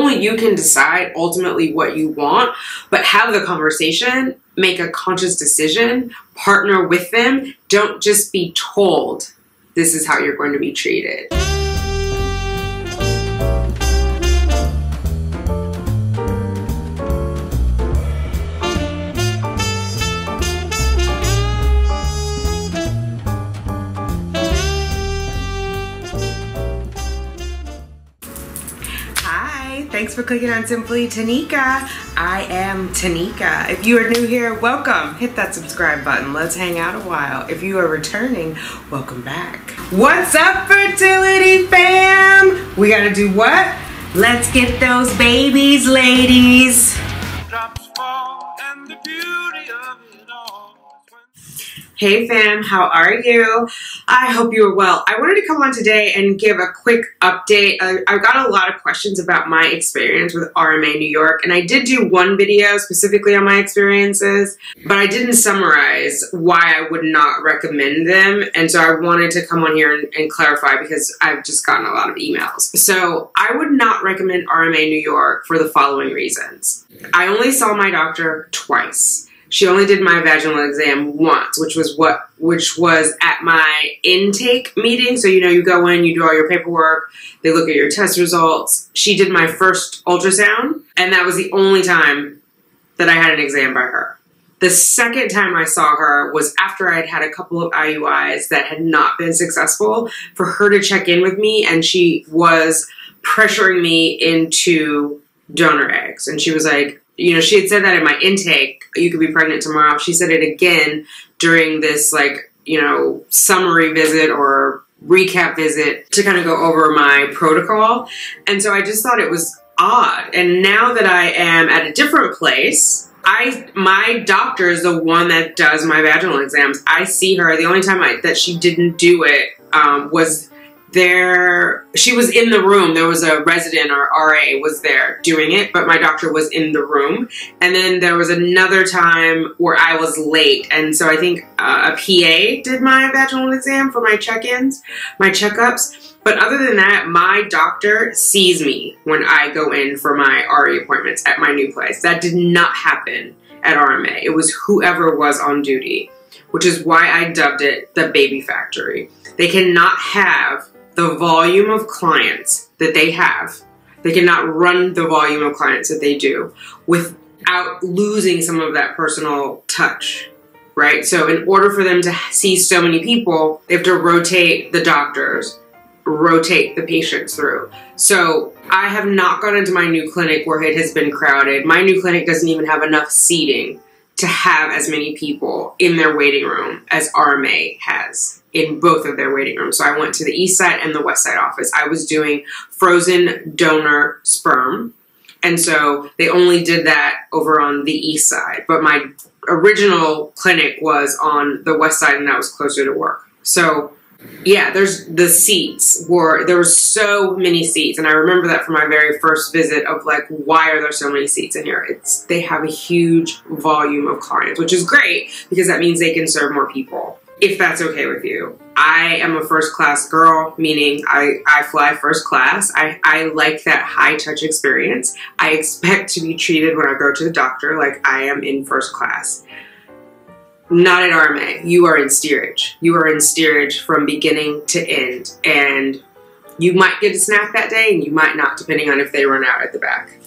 only you can decide ultimately what you want, but have the conversation, make a conscious decision, partner with them. Don't just be told this is how you're going to be treated. Thanks for clicking on Simply Tanika. I am Tanika. If you are new here, welcome. Hit that subscribe button. Let's hang out a while. If you are returning, welcome back. What's up, fertility fam? We gotta do what? Let's get those babies, ladies. Drops fall and the beauty of it all. Hey fam, how are you? I hope you are well. I wanted to come on today and give a quick update. I've got a lot of questions about my experience with RMA New York, and I did do one video specifically on my experiences, but I didn't summarize why I would not recommend them, and so I wanted to come on here and clarify because I've just gotten a lot of emails. So I would not recommend RMA New York for the following reasons. I only saw my doctor twice. She only did my vaginal exam once, which was at my intake meeting. So, you know, you go in, you do all your paperwork, they look at your test results. She did my first ultrasound, and that was the only time that I had an exam by her. The second time I saw her was after I had had a couple of IUIs that had not been successful, for her to check in with me, and she was pressuring me into donor eggs. And she was like, you know, she had said that in my intake, you could be pregnant tomorrow. She said it again during this, like, you know, summary visit or recap visit to kind of go over my protocol. And so I just thought it was odd. And now that I am at a different place, my doctor is the one that does my vaginal exams. I see her. The only time that she didn't do it was she was in the room. There was a resident or RA was there doing it, but my doctor was in the room. And then there was another time where I was late. And so I think a PA did my vaginal exam for my check-ins, my checkups. But other than that, my doctor sees me when I go in for my RE appointments at my new place. That did not happen at RMA. It was whoever was on duty, which is why I dubbed it the baby factory. They cannot have the volume of clients that they have. They cannot run the volume of clients that they do without losing some of that personal touch, right? So in order for them to see so many people, they have to rotate the doctors, rotate the patients through. So I have not gone into my new clinic where it has been crowded. My new clinic doesn't even have enough seating to have as many people in their waiting room as RMA has in both of their waiting rooms. So I went to the east side and the west side office. I was doing frozen donor sperm. And so they only did that over on the east side. But my original clinic was on the west side, and that was closer to work. So yeah, there were so many seats. And I remember that from my very first visit of like, why are there so many seats in here? They have a huge volume of clients, which is great because that means they can serve more people. If that's okay with you. I am a first class girl, meaning I fly first class. I like that high touch experience. I expect to be treated when I go to the doctor like I am in first class. Not at RMA. You are in steerage. You are in steerage from beginning to end. And you might get a snack that day and you might not, depending on if they run out at the back.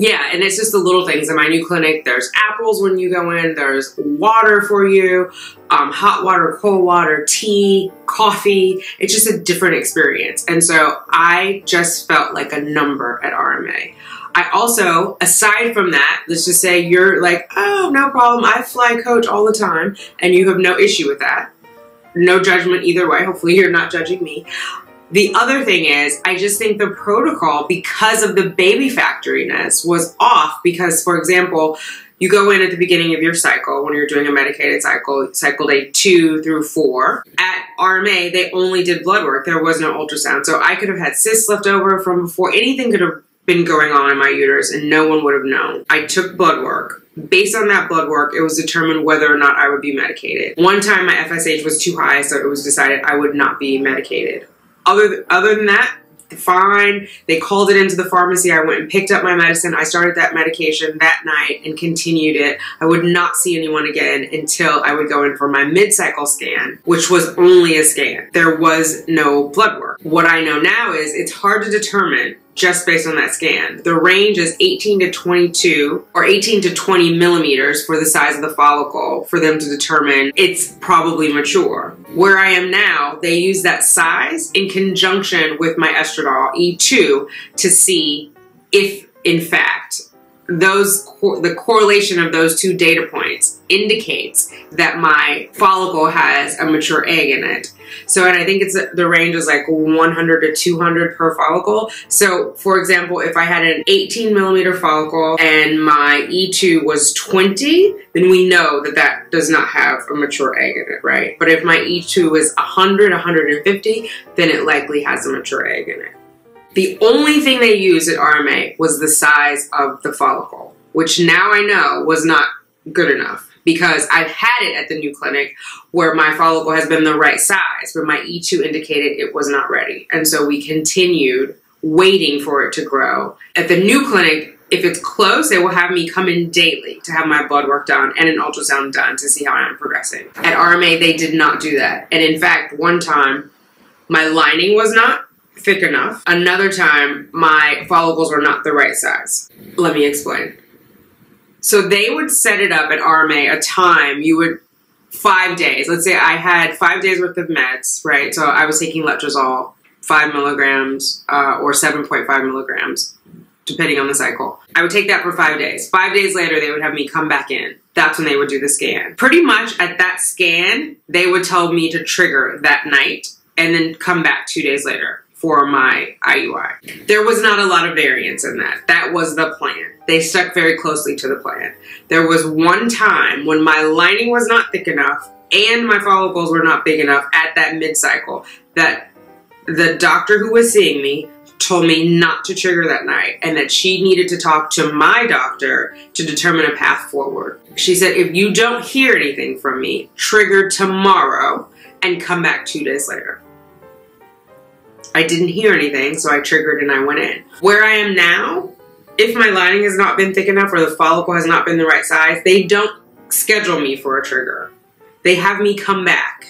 Yeah, and it's just the little things. In my new clinic, there's apples when you go in, there's water for you, hot water, cold water, tea, coffee. It's just a different experience. And so I just felt like a number at RMA. I also, aside from that, let's just say you're like, oh, no problem, I fly coach all the time, and you have no issue with that. No judgment either way. Hopefully you're not judging me. The other thing is, I just think the protocol, because of the baby factoriness, was off because, for example, you go in at the beginning of your cycle when you're doing a medicated cycle day 2 through 4. At RMA, they only did blood work. There was no ultrasound. So I could have had cysts left over from before. Anything could have been going on in my uterus and no one would have known. I took blood work. Based on that blood work, it was determined whether or not I would be medicated. One time my FSH was too high, so it was decided I would not be medicated. Other than that, fine. They called it into the pharmacy. I went and picked up my medicine. I started that medication that night and continued it. I would not see anyone again until I would go in for my mid-cycle scan, which was only a scan. There was no blood work. What I know now is it's hard to determine just based on that scan. The range is 18 to 22 or 18 to 20 millimeters for the size of the follicle for them to determine it's probably mature. Where I am now, they use that size in conjunction with my estradiol E2 to see if, in fact, the correlation of those two data points indicates that my follicle has a mature egg in it. So, and I think the range is like 100 to 200 per follicle. So, for example, if I had an 18 millimeter follicle and my E2 was 20, then we know that that does not have a mature egg in it, right? But if my E2 is 100, 150, then it likely has a mature egg in it. The only thing they used at RMA was the size of the follicle, which now I know was not good enough because I've had it at the new clinic where my follicle has been the right size, but my E2 indicated it was not ready. And so we continued waiting for it to grow. At the new clinic, if it's close, they will have me come in daily to have my blood work done and an ultrasound done to see how I'm progressing. At RMA, they did not do that. And in fact, one time, my lining was not thick enough. Another time, my follicles were not the right size. Let me explain. So they would set it up at RMA a time, 5 days. Let's say I had 5 days worth of meds, right? So I was taking letrozole, 5 milligrams or 7.5 milligrams, depending on the cycle. I would take that for 5 days. 5 days later, they would have me come back in. That's when they would do the scan. Pretty much at that scan, they would tell me to trigger that night and then come back 2 days later for my IUI. There was not a lot of variance in that. That was the plan. They stuck very closely to the plan. There was one time when my lining was not thick enough and my follicles were not big enough at that mid-cycle that the doctor who was seeing me told me not to trigger that night and that she needed to talk to my doctor to determine a path forward. She said, if you don't hear anything from me, trigger tomorrow and come back 2 days later. I didn't hear anything, so I triggered and I went in. Where I am now, if my lining has not been thick enough or the follicle has not been the right size, they don't schedule me for a trigger. They have me come back.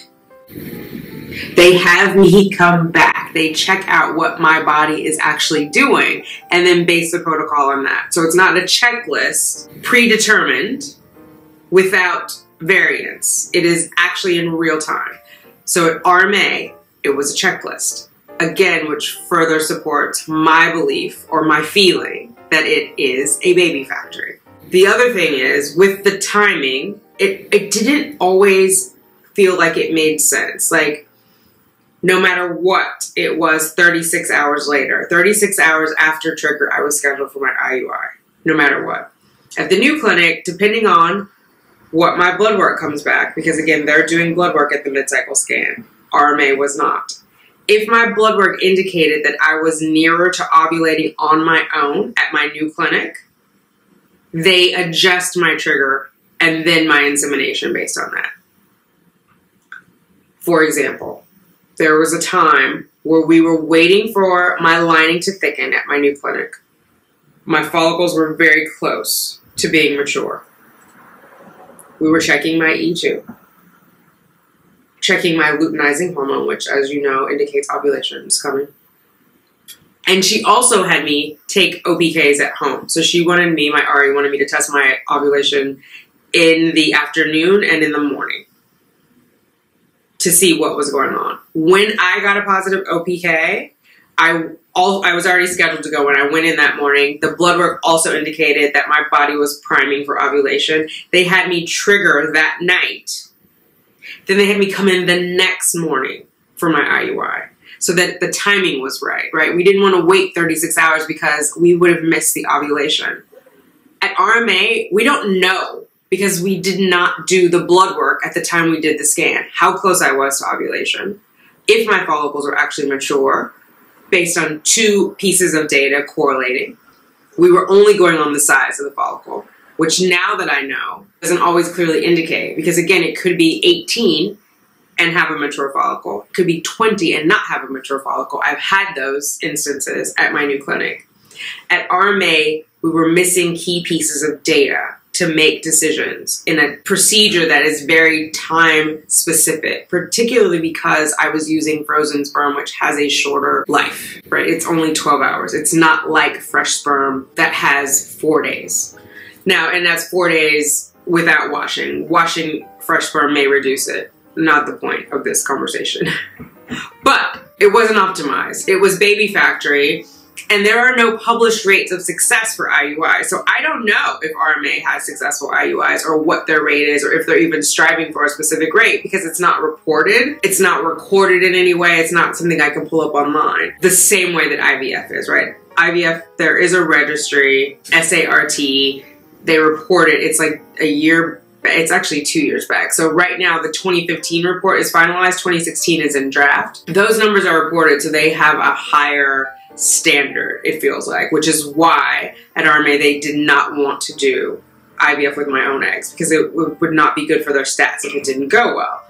They have me come back. They check out what my body is actually doing and then base the protocol on that. So it's not a checklist predetermined without variance. It is actually in real time. So at RMA, it was a checklist. Again, which further supports my belief or my feeling that it is a baby factory. The other thing is, with the timing, it didn't always feel like it made sense. Like, no matter what, it was 36 hours later. 36 hours after trigger, I was scheduled for my IUI, no matter what. At the new clinic, depending on what my blood work comes back, because again, they're doing blood work at the mid-cycle scan. RMA was not. If my blood work indicated that I was nearer to ovulating on my own at my new clinic, they adjust my trigger and then my insemination based on that. For example, there was a time where we were waiting for my lining to thicken at my new clinic. My follicles were very close to being mature. We were checking my E2. Checking my luteinizing hormone, which, as you know, indicates ovulation is coming. And she also had me take OPKs at home. So she wanted me, my RE wanted me to test my ovulation in the afternoon and in the morning to see what was going on. When I got a positive OPK, I was already scheduled to go. When I went in that morning, the blood work also indicated that my body was priming for ovulation. They had me trigger that night. Then they had me come in the next morning for my IUI so that the timing was right? We didn't want to wait 36 hours because we would have missed the ovulation. At RMA, we don't know because we did not do the blood work at the time we did the scan, how close I was to ovulation, if my follicles were actually mature, based on 2 pieces of data correlating. We were only going on the size of the follicle, which now that I know doesn't always clearly indicate, because again, it could be 18 and have a mature follicle. It could be 20 and not have a mature follicle. I've had those instances at my new clinic. At RMA, we were missing key pieces of data to make decisions in a procedure that is very time specific, particularly because I was using frozen sperm, which has a shorter life, right? It's only 12 hours. It's not like fresh sperm that has 4 days. Now, and that's 4 days without washing. Washing fresh sperm may reduce it. Not the point of this conversation. But it wasn't optimized. It was baby factory. And there are no published rates of success for IUI. So I don't know if RMA has successful IUIs or what their rate is or if they're even striving for a specific rate because it's not reported. It's not recorded in any way. It's not something I can pull up online. The same way that IVF is, right? IVF, there is a registry, SART. They report it. It's like a year. It's actually 2 years back. So right now, the 2015 report is finalized. 2016 is in draft. Those numbers are reported, so they have a higher standard, it feels like, which is why at RMA they did not want to do IVF with my own eggs because it would not be good for their stats if it didn't go well.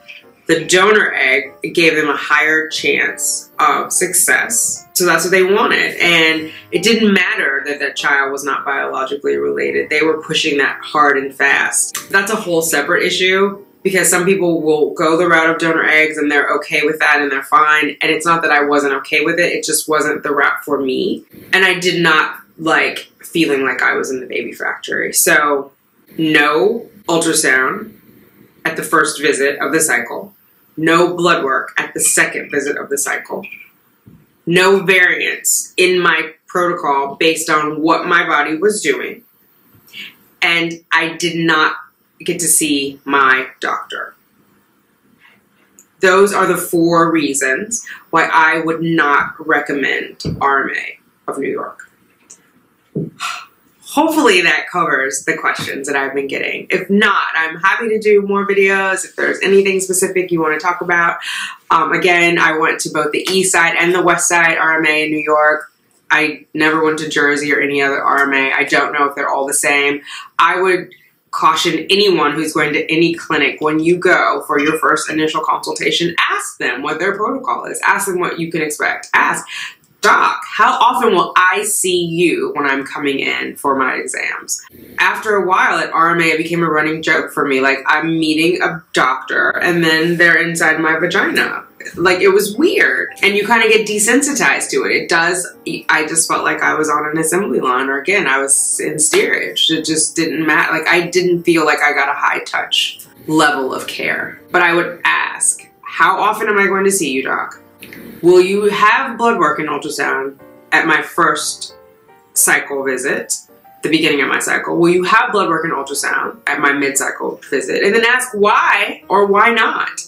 The donor egg gave them a higher chance of success, so that's what they wanted. And it didn't matter that that child was not biologically related. They were pushing that hard and fast. That's a whole separate issue, because some people will go the route of donor eggs and they're okay with that and they're fine. And it's not that I wasn't okay with it. It just wasn't the route for me. And I did not like feeling like I was in the baby factory. So no ultrasound at the first visit of the cycle. No blood work at the second visit of the cycle. No variance in my protocol based on what my body was doing. And I did not get to see my doctor. Those are the 4 reasons why I would not recommend RMA of New York. Hopefully that covers the questions that I've been getting. If not, I'm happy to do more videos if there's anything specific you want to talk about. Again, I went to both the East Side and the West Side RMA in New York. I never went to Jersey or any other RMA. I don't know if they're all the same. I would caution anyone who's going to any clinic, when you go for your first initial consultation, ask them what their protocol is. Ask them what you can expect. Ask, doc, how often will I see you when I'm coming in for my exams? After a while at RMA, it became a running joke for me. Like, I'm meeting a doctor and then they're inside my vagina. Like, it was weird. And you kind of get desensitized to it. It does. I just felt like I was on an assembly line, or again, I was in steerage. It just didn't matter. Like, I didn't feel like I got a high touch level of care. But I would ask, how often am I going to see you, doc? Will you have blood work and ultrasound at my first cycle visit, the beginning of my cycle? Will you have blood work and ultrasound at my mid-cycle visit? And then ask why or why not,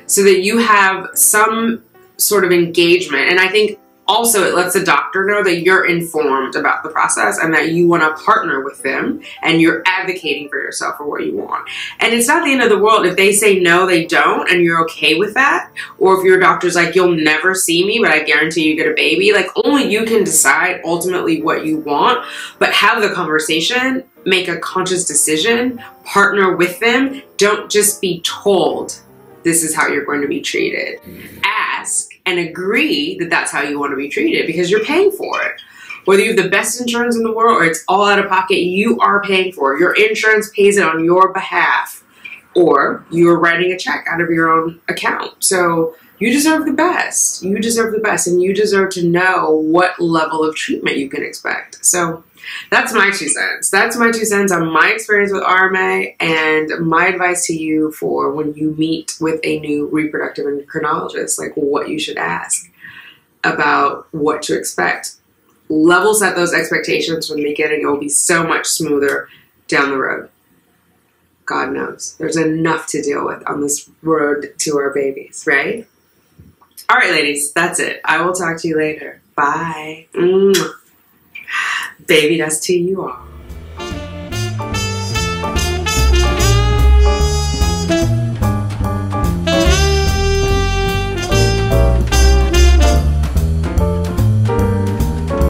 so that you have some sort of engagement. And I think also it lets the doctor know that you're informed about the process and that you want to partner with them and you're advocating for yourself for what you want. And it's not the end of the world if they say no, they don't, and you're okay with that. Or if your doctor's like, you'll never see me, but I guarantee you get a baby. Like, only you can decide ultimately what you want, but have the conversation, make a conscious decision, partner with them. Don't just be told this is how you're going to be treated. Ask and agree that that's how you want to be treated, because you're paying for it. Whether you have the best insurance in the world or it's all out of pocket, you are paying for it. Your insurance pays it on your behalf, or you're writing a check out of your own account. So you deserve the best. You deserve the best, and you deserve to know what level of treatment you can expect. So that's my 2 cents. That's my 2 cents on my experience with RMA and my advice to you for when you meet with a new reproductive endocrinologist, like what you should ask about what to expect. Level set those expectations from the beginning. It will be so much smoother down the road. God knows. There's enough to deal with on this road to our babies, right? All right, ladies, that's it. I will talk to you later. Bye. Baby dust to you all.